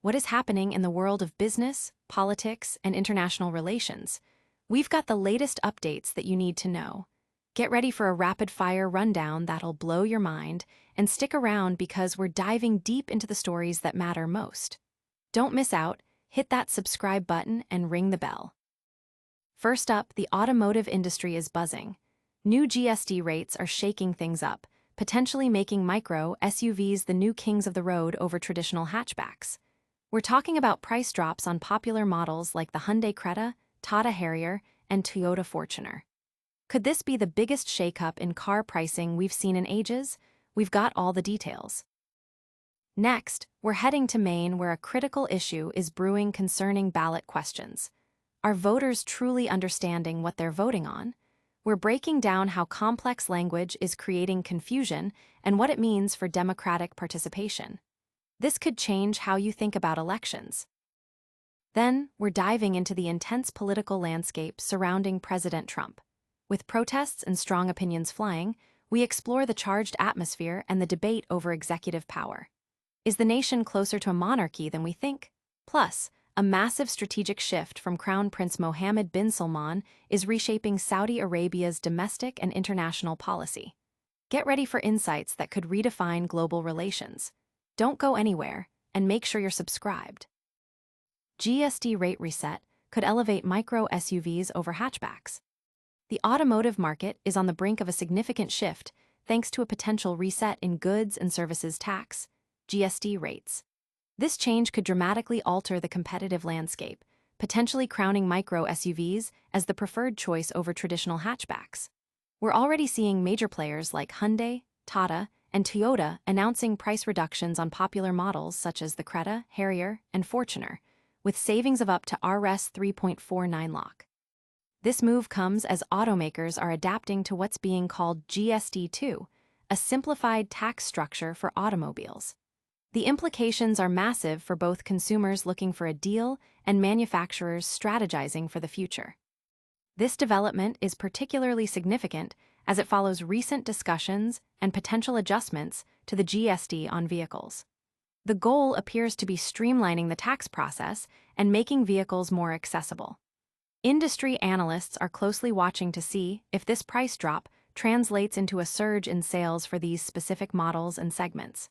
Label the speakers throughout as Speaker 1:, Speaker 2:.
Speaker 1: What is happening in the world of business, politics, and international relations? We've got the latest updates that you need to know. Get ready for a rapid-fire rundown that'll blow your mind, and stick around because we're diving deep into the stories that matter most. Don't miss out, hit that subscribe button and ring the bell. First up, the automotive industry is buzzing. New GST rates are shaking things up, potentially making micro SUVs the new kings of the road over traditional hatchbacks. We're talking about price drops on popular models like the Hyundai Creta, Tata Harrier, and Toyota Fortuner. Could this be the biggest shakeup in car pricing we've seen in ages? We've got all the details. Next, we're heading to Maine, where a critical issue is brewing concerning ballot questions. Are voters truly understanding what they're voting on? We're breaking down how complex language is creating confusion and what it means for democratic participation. This could change how you think about elections. Then, we're diving into the intense political landscape surrounding President Trump. With protests and strong opinions flying, we explore the charged atmosphere and the debate over executive power. Is the nation closer to a monarchy than we think? Plus, a massive strategic shift from Crown Prince Mohammed bin Salman is reshaping Saudi Arabia's domestic and international policy. Get ready for insights that could redefine global relations. Don't go anywhere, and make sure you're subscribed. GST rate reset could elevate micro SUVs over hatchbacks. The automotive market is on the brink of a significant shift thanks to a potential reset in goods and services tax, GST rates. This change could dramatically alter the competitive landscape, potentially crowning micro SUVs as the preferred choice over traditional hatchbacks. We're already seeing major players like Hyundai, Tata, and Toyota announcing price reductions on popular models such as the Creta, Harrier, and Fortuner, with savings of up to Rs 3.49 lakh. This move comes as automakers are adapting to what's being called GST2, a simplified tax structure for automobiles. The implications are massive for both consumers looking for a deal and manufacturers strategizing for the future. This development is particularly significant as it follows recent discussions and potential adjustments to the GST on vehicles. The goal appears to be streamlining the tax process and making vehicles more accessible. Industry analysts are closely watching to see if this price drop translates into a surge in sales for these specific models and segments.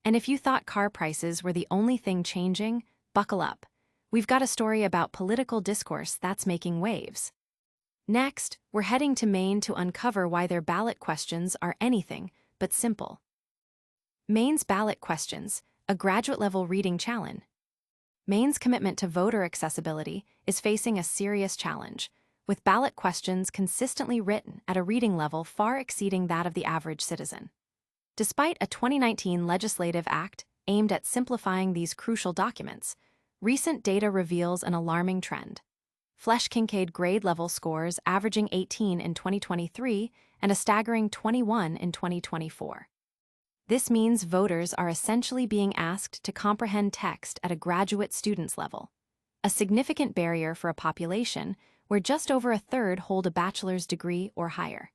Speaker 1: And if you thought car prices were the only thing changing, buckle up. We've got a story about political discourse that's making waves. Next, we're heading to Maine to uncover why their ballot questions are anything but simple. Maine's ballot questions, a graduate-level reading challenge. Maine's commitment to voter accessibility is facing a serious challenge, with ballot questions consistently written at a reading level far exceeding that of the average citizen. Despite a 2019 legislative act aimed at simplifying these crucial documents, recent data reveals an alarming trend. Flesch-Kincaid grade-level scores averaging 18 in 2023 and a staggering 21 in 2024. This means voters are essentially being asked to comprehend text at a graduate student's level, a significant barrier for a population where just over a third hold a bachelor's degree or higher.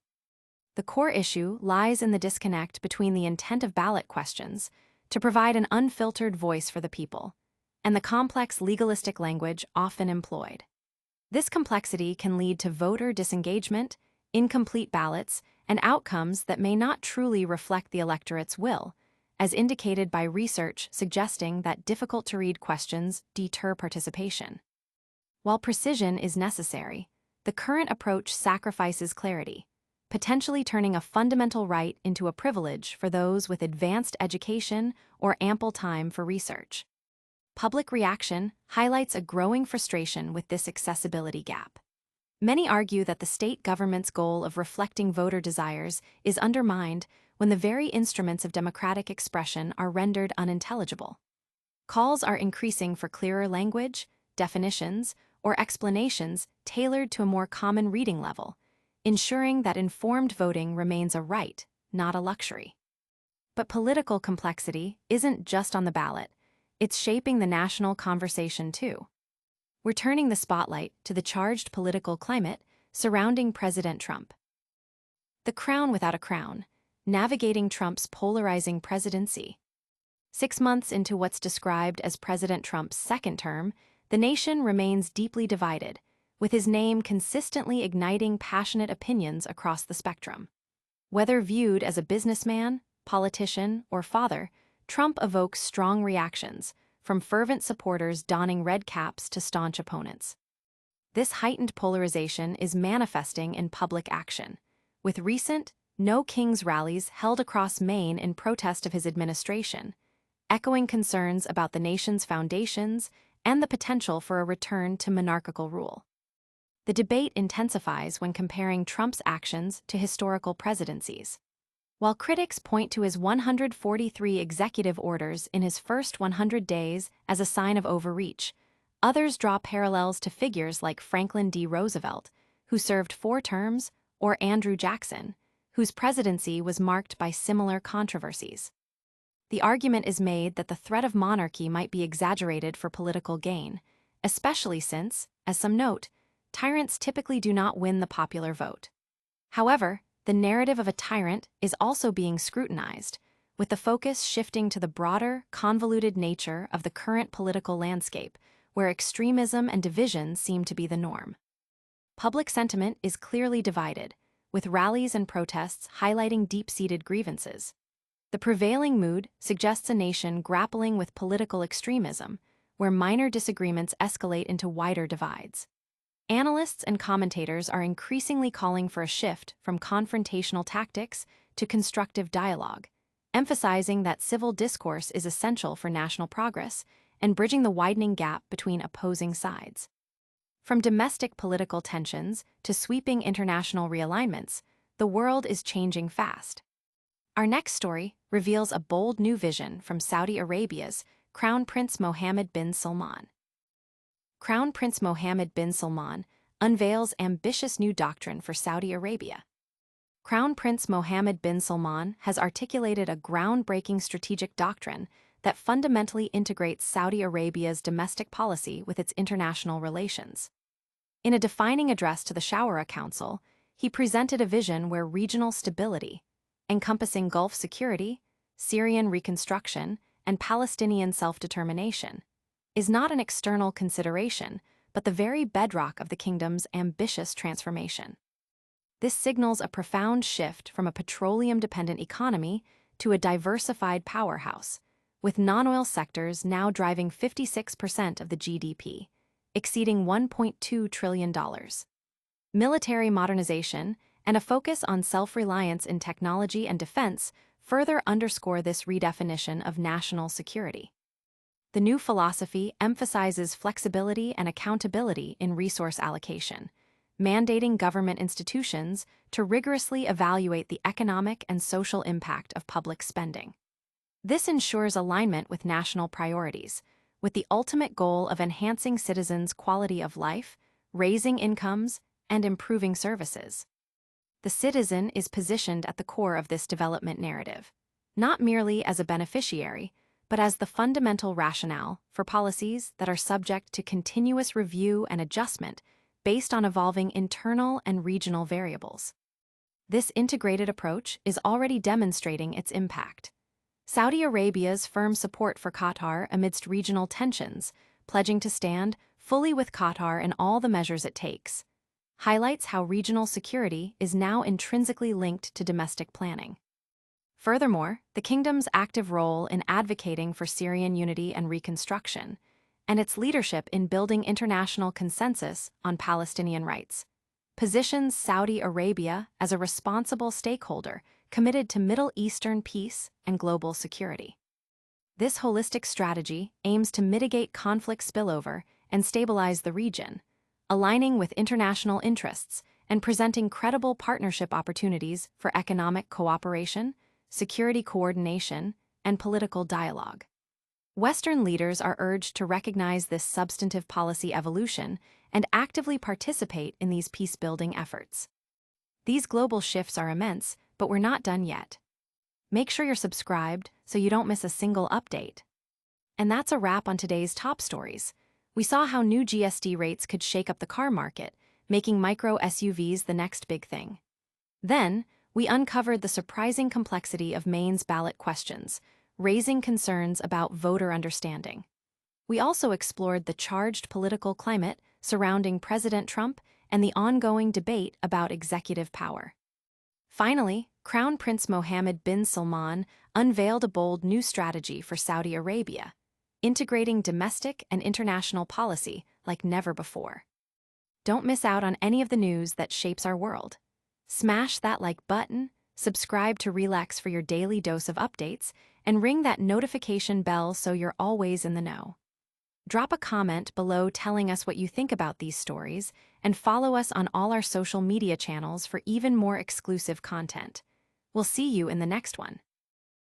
Speaker 1: The core issue lies in the disconnect between the intent of ballot questions to provide an unfiltered voice for the people and the complex legalistic language often employed. This complexity can lead to voter disengagement, incomplete ballots, and outcomes that may not truly reflect the electorate's will, as indicated by research suggesting that difficult-to-read questions deter participation. While precision is necessary, the current approach sacrifices clarity, potentially turning a fundamental right into a privilege for those with advanced education or ample time for research. Public reaction highlights a growing frustration with this accessibility gap. Many argue that the state government's goal of reflecting voter desires is undermined when the very instruments of democratic expression are rendered unintelligible. Calls are increasing for clearer language, definitions, or explanations tailored to a more common reading level, ensuring that informed voting remains a right, not a luxury. But political complexity isn't just on the ballot. It's shaping the national conversation too. We're turning the spotlight to the charged political climate surrounding President Trump. The crown without a crown, navigating Trump's polarizing presidency. 6 months into what's described as President Trump's second term, the nation remains deeply divided, with his name consistently igniting passionate opinions across the spectrum. Whether viewed as a businessman, politician, or father, Trump evokes strong reactions, from fervent supporters donning red caps to staunch opponents. This heightened polarization is manifesting in public action, with recent No Kings rallies held across Maine in protest of his administration, echoing concerns about the nation's foundations and the potential for a return to monarchical rule. The debate intensifies when comparing Trump's actions to historical presidencies. While critics point to his 143 executive orders in his first 100 days as a sign of overreach, others draw parallels to figures like Franklin D. Roosevelt, who served 4 terms, or Andrew Jackson, whose presidency was marked by similar controversies. The argument is made that the threat of monarchy might be exaggerated for political gain, especially since, as some note, tyrants typically do not win the popular vote. However, the narrative of a tyrant is also being scrutinized, with the focus shifting to the broader, convoluted nature of the current political landscape, where extremism and division seem to be the norm. Public sentiment is clearly divided, with rallies and protests highlighting deep-seated grievances. The prevailing mood suggests a nation grappling with political extremism, where minor disagreements escalate into wider divides. Analysts and commentators are increasingly calling for a shift from confrontational tactics to constructive dialogue, emphasizing that civil discourse is essential for national progress and bridging the widening gap between opposing sides. From domestic political tensions to sweeping international realignments, the world is changing fast. Our next story reveals a bold new vision from Saudi Arabia's Crown Prince Mohammed bin Salman. Crown Prince Mohammed bin Salman unveils ambitious new doctrine for Saudi Arabia. Crown Prince Mohammed bin Salman has articulated a groundbreaking strategic doctrine that fundamentally integrates Saudi Arabia's domestic policy with its international relations. In a defining address to the Shawara Council, he presented a vision where regional stability, encompassing Gulf security, Syrian reconstruction, and Palestinian self-determination, is not an external consideration, but the very bedrock of the kingdom's ambitious transformation. This signals a profound shift from a petroleum-dependent economy to a diversified powerhouse, with non-oil sectors now driving 56% of the GDP, exceeding $1.2 trillion. Military modernization and a focus on self-reliance in technology and defense further underscore this redefinition of national security. The new philosophy emphasizes flexibility and accountability in resource allocation, mandating government institutions to rigorously evaluate the economic and social impact of public spending. This ensures alignment with national priorities, with the ultimate goal of enhancing citizens' quality of life, raising incomes, and improving services. The citizen is positioned at the core of this development narrative, not merely as a beneficiary, but as the fundamental rationale for policies that are subject to continuous review and adjustment based on evolving internal and regional variables. This integrated approach is already demonstrating its impact. Saudi Arabia's firm support for Qatar amidst regional tensions, pledging to stand fully with Qatar in all the measures it takes, highlights how regional security is now intrinsically linked to domestic planning. Furthermore, the kingdom's active role in advocating for Syrian unity and reconstruction, and its leadership in building international consensus on Palestinian rights, positions Saudi Arabia as a responsible stakeholder committed to Middle Eastern peace and global security. This holistic strategy aims to mitigate conflict spillover and stabilize the region, aligning with international interests and presenting credible partnership opportunities for economic cooperation, security coordination, and political dialogue. Western leaders are urged to recognize this substantive policy evolution and actively participate in these peace-building efforts. These global shifts are immense, but we're not done yet. Make sure you're subscribed so you don't miss a single update. And that's a wrap on today's top stories. We saw how new GST rates could shake up the car market, making micro SUVs the next big thing. Then, we uncovered the surprising complexity of Maine's ballot questions, raising concerns about voter understanding. We also explored the charged political climate surrounding President Trump and the ongoing debate about executive power. Finally, Crown Prince Mohammed bin Salman unveiled a bold new strategy for Saudi Arabia, integrating domestic and international policy like never before. Don't miss out on any of the news that shapes our world. Smash that like button, subscribe to Relax for your daily dose of updates, and ring that notification bell so you're always in the know. Drop a comment below telling us what you think about these stories, and follow us on all our social media channels for even more exclusive content. We'll see you in the next one.